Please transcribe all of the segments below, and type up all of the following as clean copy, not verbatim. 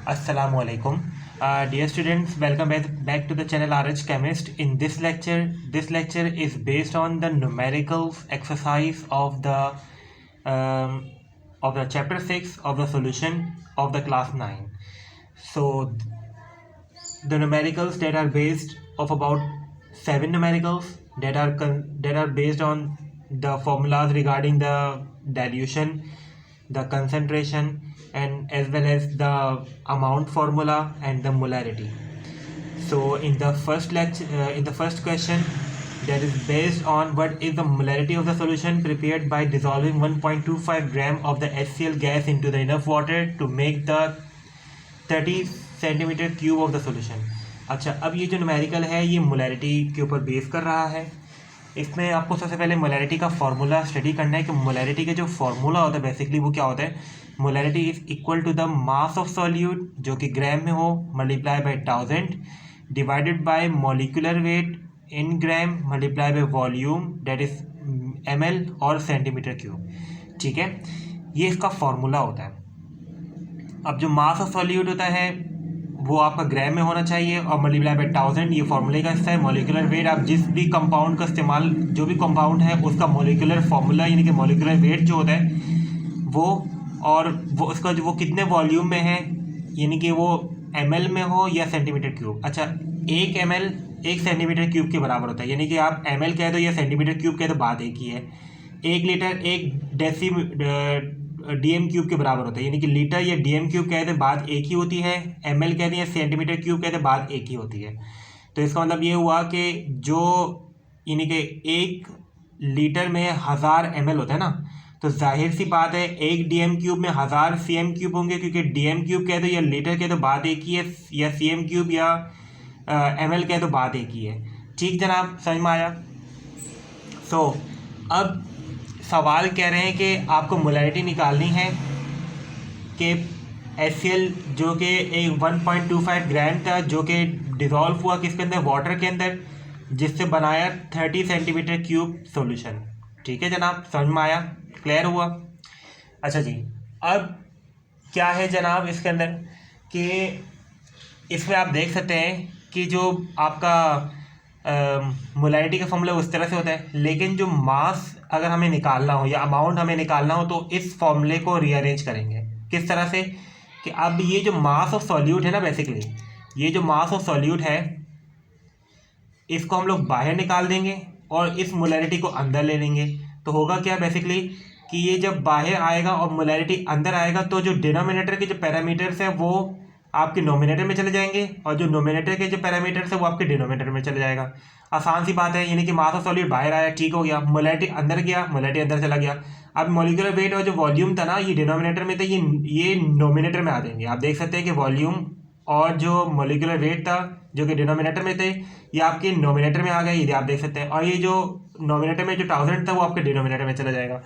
Assalamualaikum. Dear students, welcome back to the channel RH Chemist. In this lecture is based on the numerical exercise of the chapter 6 of the solution of the class 9. So the numericals that are based of about 7 numericals that are based on the formulas regarding the dilution, the concentration, and as well as the amount formula and the molarity. So in the first lecture, in the first question, that is based on what is the molarity of the solution prepared by dissolving 1.25 gram of the HCl gas into the enough water to make the 30 centimetre cube of the solution. अच्छा, अब ये जो numerical है ये molarity के ऊपर base कर रहा है। इसमें आपको सबसे पहले मोलैरिटी का फार्मूला स्टडी करना है कि मोलैरिटी का जो फार्मूला होता है बेसिकली वो क्या होता है। Molarity is equal to the mass of solute जो कि ग्राम में हो multiply by 1000 divided by molecular weight in gram multiply by volume that is ml और सेंटीमीटर क्यूब। ठीक है, ये इसका फार्मूला होता है। अब जो मास ऑफ सॉल्यूट होता है वो आपका ग्राम में होना चाहिए और मल्टीप्लाई बाय 1000 ये फार्मूले का हिस्सा है। मॉलिक्यूलर वेट आप जिस भी कंपाउंड का इस्तेमाल जो भी कंपाउंड है उसका मॉलिक्यूलर फार्मूला यानी कि मॉलिक्यूलर वेट जो होता है वो और वो उसका जो वो कितने वॉल्यूम में है यानी कि वो ml में हो या सेंटीमीटर क्यूब। अच्छा, 1 ml 1 सेंटीमीटर क्यूब के बराबर होता है यानी कि आप ml कह दो या सेंटीमीटर क्यूब कह दो बात एक ही है। 1 लीटर 1 डीएम क्यूब के बराबर होता है यानी कि लीटर या डीएम क्यूब कहते हैं बात एक ही होती है। एमएल कहते हैं सेंटीमीटर क्यूब कहते हैं बात एक ही होती है। तो इसका मतलब ये हुआ कि जो यानी कि 1 लीटर में 1000 ml होता है ना, तो जाहिर सी बात है 1 डीएम क्यूब में 1000 सीएम क्यूब होंगे क्योंकि डीएम क्यूब कहते या लीटर कहते बात एक ही है या सीएम क्यूब या एमएल कहते बात एक ही है। ठीक जनाब, समझ में आया। सो अब सवाल कह रहे हैं कि आपको मोलैरिटी निकालनी है कि HCl जो कि एक 1.25 ग्राम था जो कि डिज़ोल्व हुआ किसके अंदर, वाटर के अंदर, जिससे बनाया 30 सेंटीमीटर क्यूब सॉल्यूशन। ठीक है जनाब, समझ में आया, क्लियर हुआ। अच्छा जी, अब क्या है जनाब इसके अंदर कि इसमें आप देख सकते हैं कि जो आपका मोलैरिटी का फॉर्मूला उस तरह से होता है, लेकिन जो मास अगर हमें निकालना हो या अमाउंट हमें निकालना हो तो इस फॉर्मूले को रीअरेंज करेंगे। किस तरह से कि अब ये जो मास ऑफ सॉल्यूट है ना, बेसिकली ये जो मास ऑफ सॉल्यूट है इसको हम लोग बाहर निकाल देंगे और इस मोलैरिटी को अंदर ले लेंगे। तो होगा क्या बेसिकली कि ये जब बाहर आएगा और मोलैरिटी अंदर आएगा तो जो डिनोमिनेटर के जो पैरामीटर्स है वो आपके नोमिनेटर में चले जाएंगे और जो नोमिनेटर के जो पैरामीटर्स है वो आपके डिनोमिनेटर में चले जाएगा। आसान सी बात है, यानी कि मास ऑफ सॉल्यूट बाहर आया, ठीक हो गया, मोलैरिटी अंदर गया, मोलैरिटी अंदर चला गया। अब मॉलिक्यूलर वेट और जो वॉल्यूम था ना ये डिनोमिनेटर में था, ये नोमिनेटर में आ जाएंगे। आप देख सकते हैं कि वॉल्यूम और जो मॉलिक्यूलर वेट था जो कि डिनोमिनेटर में थे ये आपके नोमिनेटर में आ गए, ये आप देख सकते हैं। और ये जो नोमिनेटर में जो 1000 था वो आपके डिनोमिनेटर में चला जाएगा।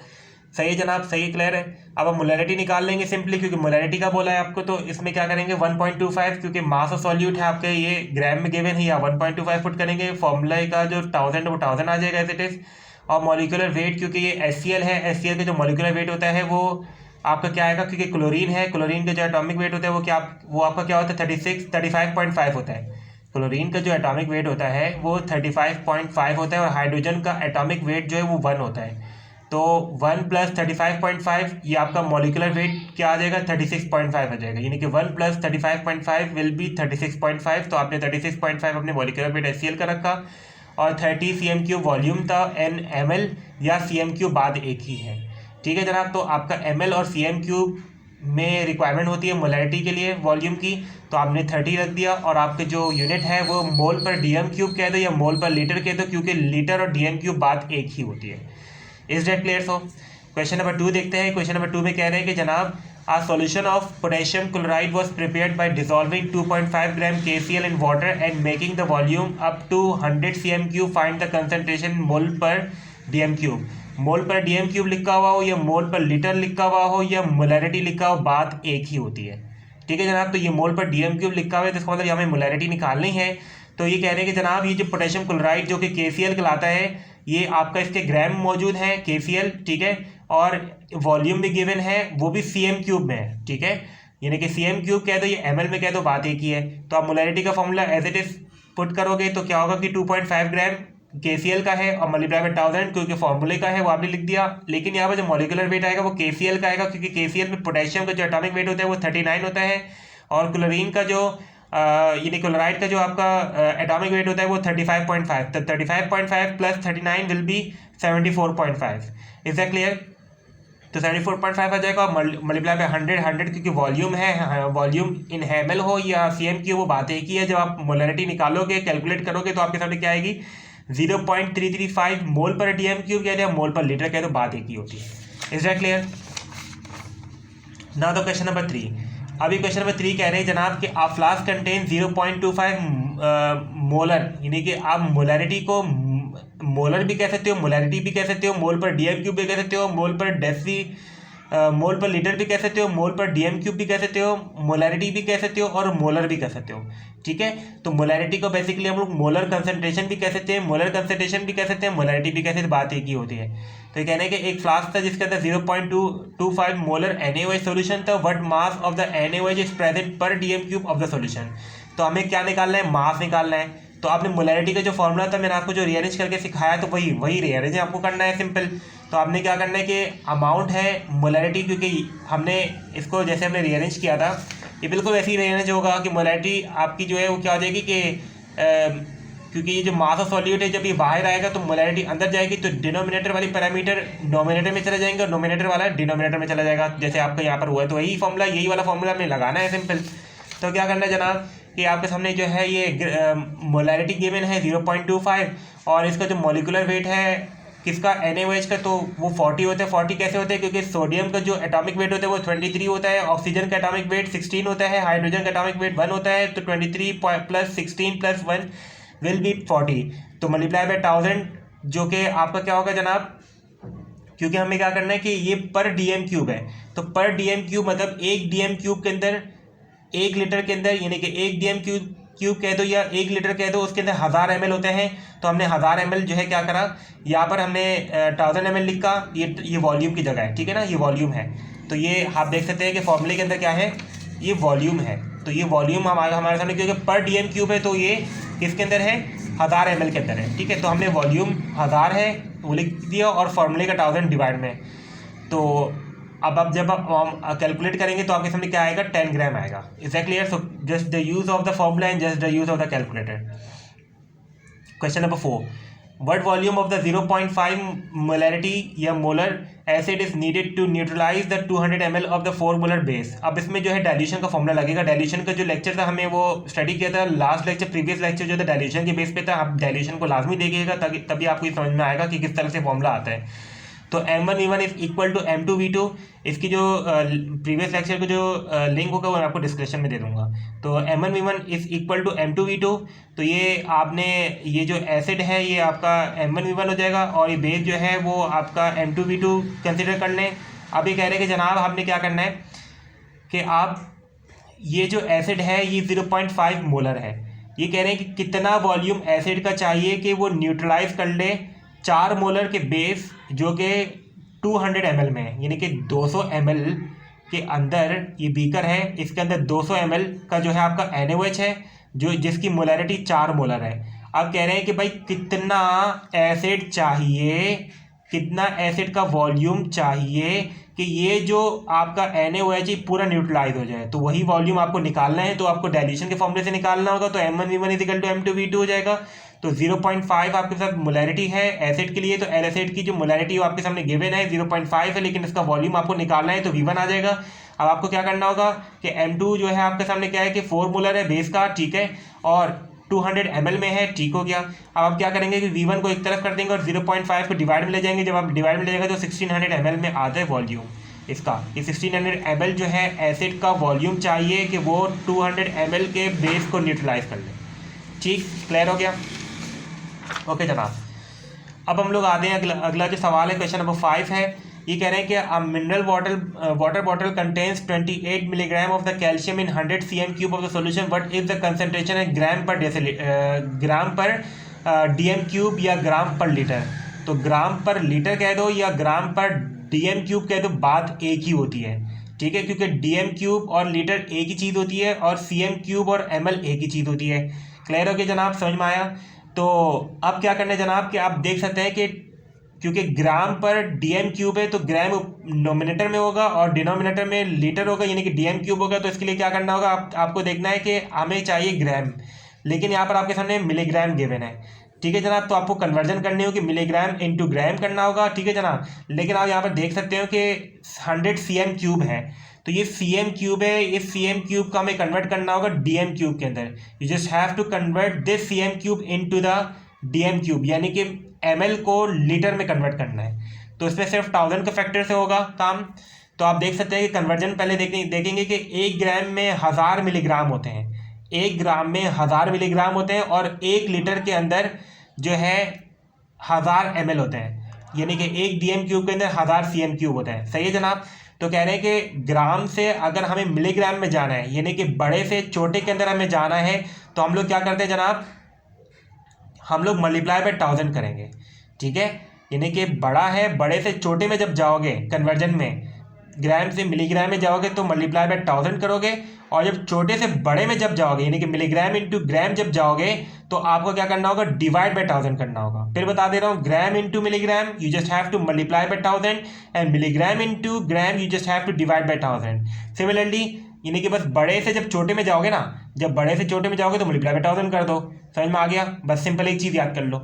सही है जनाब, सही, क्लियर है। अब हम मोलैरिटी निकाल लेंगे सिंपली, क्योंकि मोलैरिटी का बोला है आपको। तो इसमें क्या करेंगे 1.25 क्योंकि मास ऑफ सॉल्यूट है आपके ये ग्राम में गिवन है या 1.25 फुट करेंगे। फॉर्मूला का जो 1000 वो 1000 आ जाएगा एज इट इज। और मॉलिक्यूलर वेट क्योंकि ये HCl है, HCl का जो मॉलिक्यूलर वेट होता है वो आपका क्या आएगा, क्योंकि क्लोरीन है, क्लोरीन का जो एटॉमिक वेट होता है वो आपका क्या होता है 35.5 होता है। क्लोरीन का जो एटॉमिक वेट होता है वो 35.5 होता है और हाइड्रोजन का एटॉमिक वेट जो है वो 1 होता है। तो 1 + 35.5 ये आपका मॉलिक्यूलर वेट क्या आ जाएगा 36.5 आ जाएगा, यानी कि 1 + 35.5 विल बी 36.5। तो आपने 36.5 अपने मॉलिक्यूलर वेट HCl का रखा और 30 सीएम क्यूब वॉल्यूम था, n ml या सीएम क्यूब बात एक ही है। ठीक है जनाब, तो आपका ml और सीएम क्यूब में रिक्वायरमेंट होती है मोलैरिटी के लिए वॉल्यूम की, तो आपने 30 रख दिया। और आपके जो यूनिट है वो मोल पर डीएम क्यूब कह दो या मोल पर लीटर कह दो, क्योंकि लीटर और डीएम क्यूब बात एक ही होती है। Is that clear? So question number 2 देखते हैं। क्वेश्चन नंबर 2 में कह रहे हैं कि जनाब a solution of potassium chloride was prepared by dissolving 2.5 gram KCl in water and making the volume up to 100 cm cube. Find the concentration mol per dm cube. मोल पर DM cube लिखा हुआ हो या मोल पर लीटर लिखा हुआ हो या मोलैरिटी लिखा हो बात एक ही होती है। ठीक है जनाब, तो ये मोल पर डीएम क्यूब लिखा हुआ है तो इसका मतलब हमें मोलैरिटी निकालनी है। तो ये कह रहे हैं कि जनाब ये जो पोटेशियम क्लोराइड जो कि KCl कहलाता है ये आपका इसके ग्राम मौजूद है KCl, ठीक है, और वॉल्यूम भी गिवन है वो भी सीएम क्यूब में है। ठीक है, यानी कि cm क्यूब कह दो या ml में कह दो, बात एक ही है। तो आप मोलैरिटी का formula as it is put करोगे तो क्या होगा कि 2.5 ग्राम KCl का है और मल्टीप्लाई बाय 1000 क्योंकि फॉर्मूले का है वो आपने लिख दिया। लेकिन यहाँ पर जो मॉलिक्यूलर वेट आएगा वो KCl का आएगा, क्योंकि KCl में पोटेशियम का जो एटॉमिक वेट होता है वो 39 होता है और क्लोरीन का जो यानी क्लोराइड का जो आपका एटॉमिक वेट होता है वो 35.5। तो 35.5 plus 39 will be 74.5। Is that clear? तो 74.5 आ जाएगा और मल्टीप्लाई बाय 100 क्योंकि वॉल्यूम है, वॉल्यूम इन ml हो या cm की वो बात एक ही है। जब आप मोलैरिटी निकालोगे कैलकुलेट करोगे तो आपके सामने क्या आएगी 0.335 मोल पर dm क्यूब कह दो, मोल पर लीटर कह दो, बात एक ही होती है। Is that clear? Now the question number 3। अभी क्वेश्चन नंबर 3 कह रहे हैं जनाब कि आ फ्लास्क कंटेन 0.25 मोलर, यानी कि आप मोलैरिटी को मोलर भी कह सकते हो, मोलैरिटी भी कह सकते हो, मोल पर डीएम क्यूब भी कह सकते हो, मोल पर डेसी मोल पर लीटर भी कह सकते हो, मोल पर डीएम क्यूब भी कह सकते हो, मोलैरिटी भी कह सकते हो और मोलर भी कह सकते हो। ठीक है, तो मोलैरिटी को बेसिकली हम लोग मोलर कंसंट्रेशन भी कह सकते हैं, मोलर कंसंट्रेशन भी कह सकते हैं, मोलैरिटी भी कह सकते हैं, बात एक ही होती है। तो कहने के एक फ्लास्क था जिसके अंदर 0.225 मोलर NaOH सोल्यूशन था। What mass of the NaOH is present per DM cube of the solution. तो हमें क्या निकालना है, मास निकालना है। तो आपने मोलैरिटी का जो फॉर्मूला था मैंने आपको जो रीअरेंज करके सिखाया तो वही रीअरेंज आपको करना है, सिंपल। तो आपने क्या करना है कि अमाउंट है मोलैरिटी, क्योंकि हमने इसको जैसे हमने रीअरेंज किया था ये बिल्कुल वैसे ही रीअरेंज होगा कि मोलैरिटी आपकी जो है वो क्या हो जाएगी कि क्योंकि ये जो मास ऑफ सॉल्यूट है जब ये बाहर आएगा तो मोलैरिटी अंदर जाएगी, तो डिनोमिनेटर वाली पैरामीटर नोमिनेटर में चले जाएंगे और नोमिनेटर वाला डिनोमिनेटर में चला जाएगा, जैसे आपका यहाँ पर हुआ है। तो यही फॉर्मूला, यही वाला फॉर्मूला हमें लगाना है, सिंपल। तो क्या करना है जनाब कि आपके सामने जो है ये मोलैरिटी गिवन है 0.25 और इसका जो मॉलिक्यूलर वेट है किसका, NaOH का, तो वो 40 होता है। 40 कैसे होते हैं, क्योंकि सोडियम का जो एटॉमिक वेट होता है वो 23 होता है, ऑक्सीजन का एटॉमिक वेट 16 होता है, हाइड्रोजन का एटॉमिक वेट 1 होता है। तो 23 प्लस 16 प्लस 1 विल बी 40। तो मल्टीप्लाई बाय 1000 जो कि आपका क्या होगा जनाब, क्योंकि हमें क्या करना है कि ये पर डीएम क्यूब है, तो पर डीएम क्यूब मतलब एक डीएम क्यूब के अंदर 1 लीटर के अंदर, यानी कि 1 डीएम क्यूब कह दो या 1 लीटर कह दो, उसके अंदर 1000 ml होते हैं। तो हमने 1000 ml जो है क्या करा, यहाँ पर हमने 1000 ml लिखा, ये वॉल्यूम की जगह है, ठीक है ना, ये वॉल्यूम है। तो ये आप देख सकते हैं कि फॉर्मूले के अंदर क्या है, ये वॉल्यूम है। तो ये वॉल्यूम हमारे सामने, क्योंकि पर डीएम क्यूब है तो ये किसके अंदर है, 1000 ml के अंदर है, ठीक है। तो हमने वॉल्यूम 1000 है वो लिख दिया और फॉर्मूले का 1000 डिवाइड में। तो अब जब आप कैलकुलेट करेंगे तो आपके सामने क्या आएगा, 10 ग्राम आएगा। Is that clear? So just the use of the formula and just the use of the calculator. Question number 4। What volume of the 0.5 molarity या molar acid is needed to neutralize the 200 ml of the 4 molar base. अब इसमें जो है dilution का formula लगेगा। Dilution का जो lecture था हमें वो स्टडी किया था लास्ट लेक्चर, प्रीवियस लेक्चर जो था डाइल्यूशन के बेस पे था। आप डाइल्यूशन को लाजमी देखिएगा तभी आपको ये समझ में आएगा कि किस तरह से फॉर्मूला आता है। तो M1V1 is equal to M2V2। इसकी जो प्रीवियस लेक्चर का जो लिंक होगा वो मैं आपको डिस्क्रिप्शन में दे दूंगा। तो M1V1 is equal to M2V2। तो ये आपने ये जो एसिड है ये आपका M1V1 हो जाएगा और ये बेस जो है वो आपका M2V2 कंसिडर कर लें। अब ये कह रहे हैं कि जनाब आपने क्या करना है कि आप ये जो एसिड है ये 0.5 मोलर है। ये कह रहे हैं कि कितना वॉल्यूम एसिड का चाहिए कि वो न्यूट्रलाइज कर ले 4 मोलर के बेस जो कि 200 ml में है, यानी कि 200 ml के अंदर ये बीकर है, इसके अंदर 200 ml का जो है आपका NaOH है जो जिसकी मोलैरिटी 4 मोलर है। अब कह रहे हैं कि भाई कितना एसिड चाहिए, कितना एसिड का वॉल्यूम चाहिए कि ये जो आपका NaOH पूरा न्यूट्रलाइज हो जाए। तो वही वॉल्यूम आपको निकालना है, तो आपको डाइल्यूशन के फॉर्मूले से निकालना होगा। तो M1V1 is equal to M2V2 हो जाएगा। तो 0.5 आपके साथ मोलैरिटी है एसिड के लिए, तो एल एसिड की जो मोलैरिटी वो आपके सामने गिवन है 0.5 है, लेकिन इसका वॉल्यूम आपको निकालना है तो V1 आ जाएगा। अब आपको क्या करना होगा कि M2 जो है आपके सामने क्या है कि 4 मोलर है बेस का, ठीक है, और 200 ml में है, ठीक हो गया। अब आप क्या करेंगे कि V1 को एक तरफ कर देंगे और 0.5 को डिवाइड में ले जाएंगे। जब आप डिवाइड में ले जाएंगे तो 1600 ml में आता है वॉल्यूम इसका। ये 1600 ml जो है एसिड का वॉल्यूम चाहिए कि वो 200 ml के बेस को न्यूट्रलाइज कर ले। ठीक, क्लियर हो गया? ओके जनाब, अब हम लोग आते हैं अगला जो सवाल है क्वेश्चन नंबर 5 है। ये कह रहे हैं कि a mineral water bottle contains 28 milligram of the calcium in 100 cm³ of the solution. What is the concentration है ग्राम पर dm³ या ग्राम पर लीटर। तो ग्राम पर लीटर कह दो या ग्राम पर dm³ कह दो, बात एक ही होती है, ठीक है, क्योंकि डीएम क्यूब और लीटर एक ही चीज़ होती है और सीएम क्यूब और एमएल एक ही चीज़ होती है। क्लियर हो गया जनाब, समझ में आया? तो अब क्या करना है जनाब कि आप देख सकते हैं कि क्योंकि ग्राम पर डीएम क्यूब है तो ग्राम नोमिनेटर में होगा और डिनोमिनेटर में लीटर होगा, यानी कि डीएम क्यूब होगा। तो इसके लिए क्या करना होगा, आपको देखना है कि हमें चाहिए ग्राम, लेकिन यहाँ पर आपके सामने मिलीग्राम गिवन है। ठीक है जनाब, तो आपको कन्वर्जन करनी होगी, मिलीग्राम इंटू ग्राम करना होगा। ठीक है जनाब, लेकिन आप यहाँ पर देख सकते हो कि 100 सीएम क्यूब है, तो ये सीएम क्यूब है, इस सीएम क्यूब का हमें कन्वर्ट करना होगा डीएम क्यूब के अंदर। You just have to convert this CM cube into the DM cube, यानी कि एमएल को लीटर में कन्वर्ट करना है। तो इसमें सिर्फ 1000 का फैक्टर से होगा काम। तो आप देख सकते हैं कि कन्वर्जन पहले देखेंगे कि 1 ग्राम में 1000 मिलीग्राम होते हैं, 1 ग्राम में 1000 मिलीग्राम होते हैं और 1 लीटर के अंदर जो है 1000 ml होते हैं, यानी कि 1 डीएम क्यूब के अंदर 1000 सीएम क्यूब होते हैं। सही है जनाब? तो कह रहे हैं कि ग्राम से अगर हमें मिलीग्राम में जाना है, यानी कि बड़े से छोटे के अंदर हमें जाना है, तो हम लोग क्या करते हैं जनाब, हम लोग मल्टीप्लाई बाय 1000 करेंगे। ठीक है, यानी कि बड़ा है, बड़े से छोटे में जब जाओगे कन्वर्जन में, ग्राम से मिलीग्राम में जाओगे तो मल्टीप्लाई बाय 1000 करोगे, और जब छोटे से बड़े में जब जाओगे, यानी कि मिलीग्राम इंटू ग्राम जब जाओगे, तो आपको क्या करना होगा, डिवाइड बाय 1000 करना होगा। फिर बता दे रहा हूँ, gram into milligram you just have to multiply by 1000 and milligram into gram you just have to divide by 1000। Similarly यानी कि बस बड़े से जब छोटे में जाओगे ना, जब बड़े से छोटे में जाओगे तो मल्टीप्लाई बाय 1000 कर दो। समझ में आ गया? बस सिंपल एक चीज़ याद कर लो।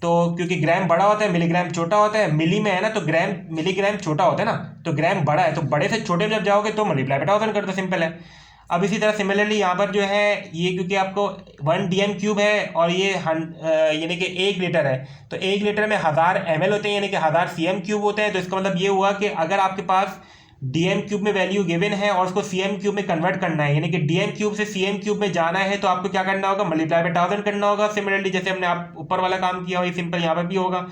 तो क्योंकि ग्राम बड़ा होता है, मिलीग्राम छोटा होता है, मिली में है ना, तो ग्राम मिलीग्राम छोटा होता है ना, तो ग्राम बड़ा है, तो बड़े से छोटे में जब जाओगे तो मल्टीप्लाई बाय 1000 कर दो, सिंपल है। अब इसी तरह सिमिलरली यहाँ पर जो है ये, क्योंकि आपको 1 डीएम क्यूब है और ये यानी कि 1 लीटर है, तो 1 लीटर में 1000 ml होते हैं, यानी कि 1000 सीएम क्यूब होते हैं। तो इसका मतलब ये हुआ कि अगर आपके पास डीएम क्यूब में वैल्यू गिवन है और उसको सीएम क्यूब में कन्वर्ट करना है, यानी कि डीएम क्यूब से सीएम क्यूब में जाना है, तो आपको क्या करना होगा, मल्टीप्लाई बाय 1000 करना होगा। सिमिलरली जैसे हमने आप ऊपर वाला काम किया वही सिंपल यहाँ पर भी होगा।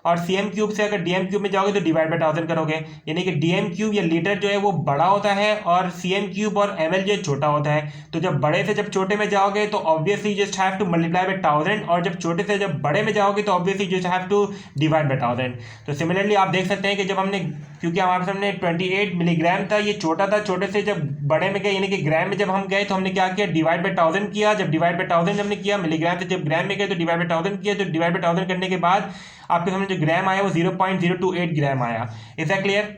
और सीएम क्यूब से अगर डीएम क्यूब में जाओगे तो डिवाइड बाय 1000 करोगे, यानी कि डीएम क्यूब या लीटर जो है वो बड़ा होता है और सीएम क्यूब और एमएल जो है छोटा होता है। तो जब बड़े से जब छोटे में जाओगे तो obviously just have to multiply by 1000, और जब छोटे से जब बड़े में जाओगे तो obviously just have to divide by 1000। तो सिमिलरली आप देख सकते हैं कि जब हमने, क्योंकि हमारे सामने 28 मिलीग्राम था, ये छोटा था, छोटे से जब बड़े में गए यानी कि ग्राम में जब हम गए तो हमने क्या किया, डिवाइड बाय 1000 किया। जब डिवाइड बाय 1000 हमने किया, मिलीग्राम से जब ग्राम में गए तो डिवाइड बाय 1000 किया। तो डिवाइड बाय 1000 करने के बाद आपके सामने जो ग्राम आया वो 0.028 ग्राम आया। Is that clear?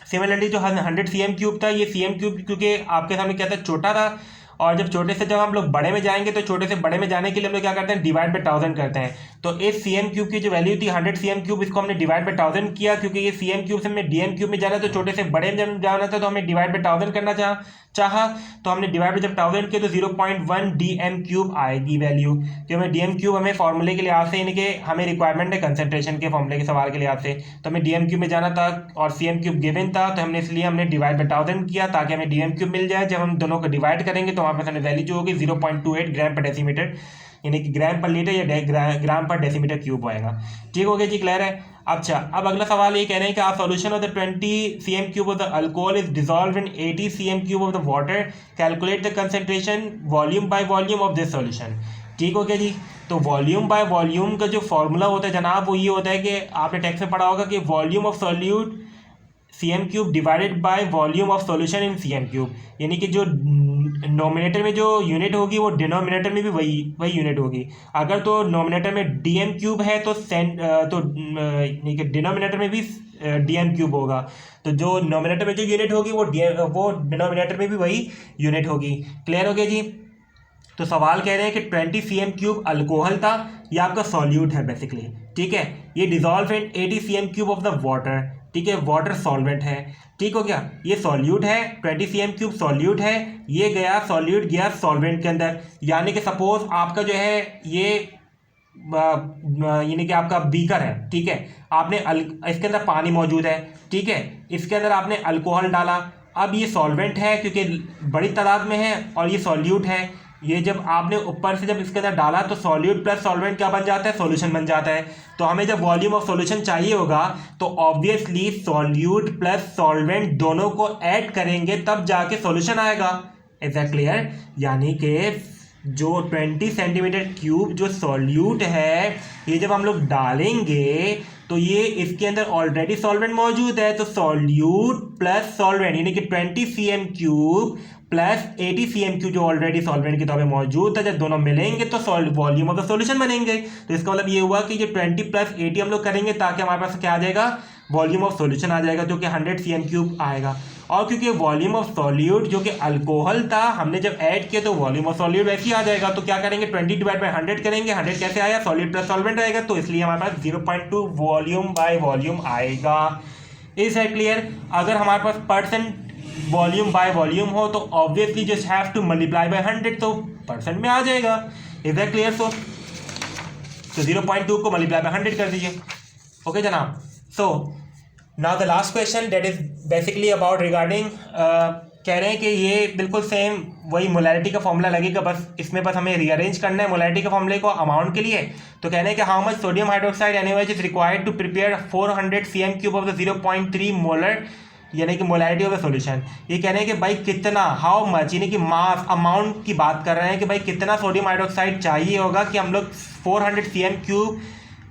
सिमिलरली जो 100 सीएम क्यूब था, ये सीएम क्यूब क्योंकि आपके सामने क्या था, छोटा था, और जब छोटे से जब हम लोग बड़े में जाएंगे तो छोटे से बड़े में जाने के लिए हम लोग क्या करते हैं, डिवाइड बाय 1000 करते हैं। तो इस सीएम क्यूब की जो वैल्यू थी 100 सीएम क्यूब, इसको हमने डिवाइड बाय 1000 किया, क्योंकि ये सीएम क्यूब से हमें डीएम क्यूब में जाना, तो छोटे से बड़े में जब जाना था तो हमें डिवाइड बाय 1000 करना चाहा, तो हमने डिवाइड बाय जब 1000 किया तो 0.1 डीएम क्यूब आएगी वैल्यू। जो हमें डीएम क्यूब हमें फॉर्मूले के लिहाज से, यानी कि हमें रिक्वायरमेंट है कंसंट्रेशन के फॉर्मूले के सवाल के लिहाज से, तो हमें डीएम क्यूब में जाना था और सीएम क्यूब गिवन था, तो हमने इसलिए हमने डिवाइड बाय 1000 किया ताकि हमें डीएम क्यूब मिल जाए। जब हम दोनों को डिवाइड करेंगे तो वहाँ पर वैल्यू जो होगी 0.28 ग्राम पर डेसीमीटर, यानी कि ग्राम पर लीटर या ग्राम पर डेसीमीटर क्यूब आएगा। ठीक हो गया जी, क्लियर है? अच्छा, अब अगला सवाल ये कह रहे हैं कि आप solution of the 20 CM cube of the alcohol is dissolve in 80 CM cube of the water, calculate the concentration volume by volume of this solution. ठीक हो गया जी। तो वॉल्यूम बाय वॉल्यूम का जो फॉर्मूला होता है जनाब वो ये होता है कि आपने टेक्स्ट में पढ़ा होगा कि volume of solute CM cube divided by volume of solution in CM cube, यानी कि जो नोमिनेटर में जो यूनिट होगी वो डिनोमिनेटर में भी वही यूनिट होगी। अगर तो नोमिनेटर में डीएम क्यूब है तो यानी कि डिनोमिनेटर में भी डीएम क्यूब होगा, तो जो नोमिनेटर में जो यूनिट होगी वो डिनोमिनेटर में भी वही यूनिट होगी। क्लियर हो गया जी? तो सवाल कह रहे हैं कि 20 सीएम क्यूब अल्कोहल था, ये आपका सॉल्यूट है बेसिकली। ठीक है, ये dissolve in 80 CM cube of the water. ठीक है, वाटर सॉल्वेंट है। ठीक हो गया, ये सॉल्यूट है, 20 सीएम क्यूब सॉल्यूट है, ये गया सॉल्यूट गया सॉल्वेंट के अंदर। यानी कि सपोज आपका जो है ये यानी कि आपका बीकर है, ठीक है, आपने इसके अंदर पानी मौजूद है, ठीक है, इसके अंदर आपने अल्कोहल डाला। अब ये सॉल्वेंट है क्योंकि बड़ी तादाद में है और ये सॉल्यूट है। ये जब आपने ऊपर से जब इसके अंदर डाला तो सॉल्यूट प्लस सॉल्वेंट क्या बन जाता है, सॉल्यूशन बन जाता है। तो हमें जब वॉल्यूम ऑफ सॉल्यूशन चाहिए होगा तो ऑब्वियसली सॉल्यूट प्लस सॉल्वेंट दोनों को ऐड करेंगे तब जाके सॉल्यूशन आएगा। Is that clear? यानी कि जो 20 सेंटीमीटर क्यूब जो सॉल्यूट है, ये जब हम लोग डालेंगे तो ये इसके अंदर ऑलरेडी सॉल्वेंट मौजूद है, तो सॉल्यूट प्लस सॉल्वेंट यानी कि 20 cm cube plus 80 cm cube जो ऑलरेडी सॉल्वेंट के तौर पे मौजूद था, जब दोनों मिलेंगे तो वॉल्यूम ऑफ द सॉल्यूशन बनेंगे। तो इसका मतलब ये हुआ कि ये 20 प्लस 80 हम लोग करेंगे ताकि हमारे पास क्या आ जाएगा, वॉल्यूम ऑफ सॉल्यूशन आ जाएगा, जो कि 100 cm क्यूब आएगा। और क्योंकि वॉल्यूम ऑफ सॉल्यूट जो कि अल्कोहल था, हमने जब ऐड किया तो वॉल्यूम ऑफ सॉल्यूट वैसे ही आ जाएगा। तो क्या करेंगे, 20 डिवाइड बाई 100 करेंगे। 100 कैसे आया, सॉल्यूट प्लस सॉल्वेंट आएगा, तो इसलिए हमारे पास 0.2 वॉल्यूम बाय वॉल्यूम आएगा। Is that clear? अगर हमारे पास परसेंट वॉल्यूम बाय वॉल्यूम हो तो obviously just have to multiply bye 100, तो परसेंट में आ जाएगा। Is that clear? सो 0.2 को मल्टीप्लाई बाय 100 कर दीजिए। ओके जनाब। So now the last question that is basically about regarding, कह रहे हैं कि ये बिल्कुल सेम वही मोलैरिटी का फॉर्मूला लगेगा, बस इसमें बस हमें रीअरेंज करना है मोलैरिटी के फॉर्मूले को अमाउंट के लिए। तो कह रहे हैं कि how much sodium hydroxide NaOH is required to prepare 400 cm cube of the 0.3 molar यानी कि मोलैरिटी ऑफ द सॉल्यूशन। ये कह रहे हैं कि भाई कितना, हाउ मच यानी कि मास अमाउंट की बात कर रहे हैं कि भाई कितना सोडियम हाइड्रोक्साइड चाहिए होगा कि हम लोग 400 cm क्यूब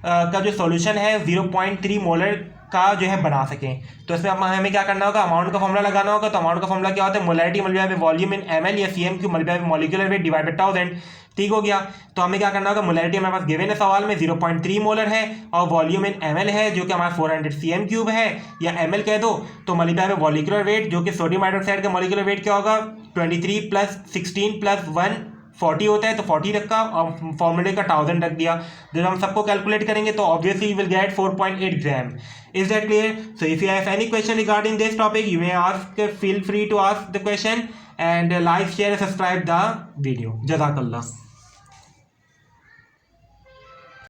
का जो सॉल्यूशन है 0.3 मोलर का जो है बना सकें। तो इसमें हमें क्या करना होगा, अमाउंट का फॉर्मूला लगाना होगा। तो अमाउंट का फॉर्मूला क्या होता है, molarity multiply by volume in ml या cm cube multiply by molecular weight divide by 1000। ठीक हो गया। तो हमें क्या करना होगा, मोलैरिटी हमारे पास गिवन है सवाल में 0.3 मोलर है और वॉल्यूम इन ml है जो कि हमारा 400 cm क्यूब है या ml कह दो। तो मल्टीप्लाई बाय मॉलिक्यूलर वेट जो कि सोडियम हाइड्रोक्साइड का मॉलिक्यूलर वेट क्या होगा, 23 प्लस 16 प्लस 1 40 होता है, तो 40 रखा और फॉर्मूले का 1000 रख दिया। जब हम सबको कैलकुलेट करेंगे तो obviously you will get 4.8 gram. Is that clear? So if you have any question regarding this topic you may ask, feel free to ask the question and like share subscribe the video. जज़ाकल्लाह।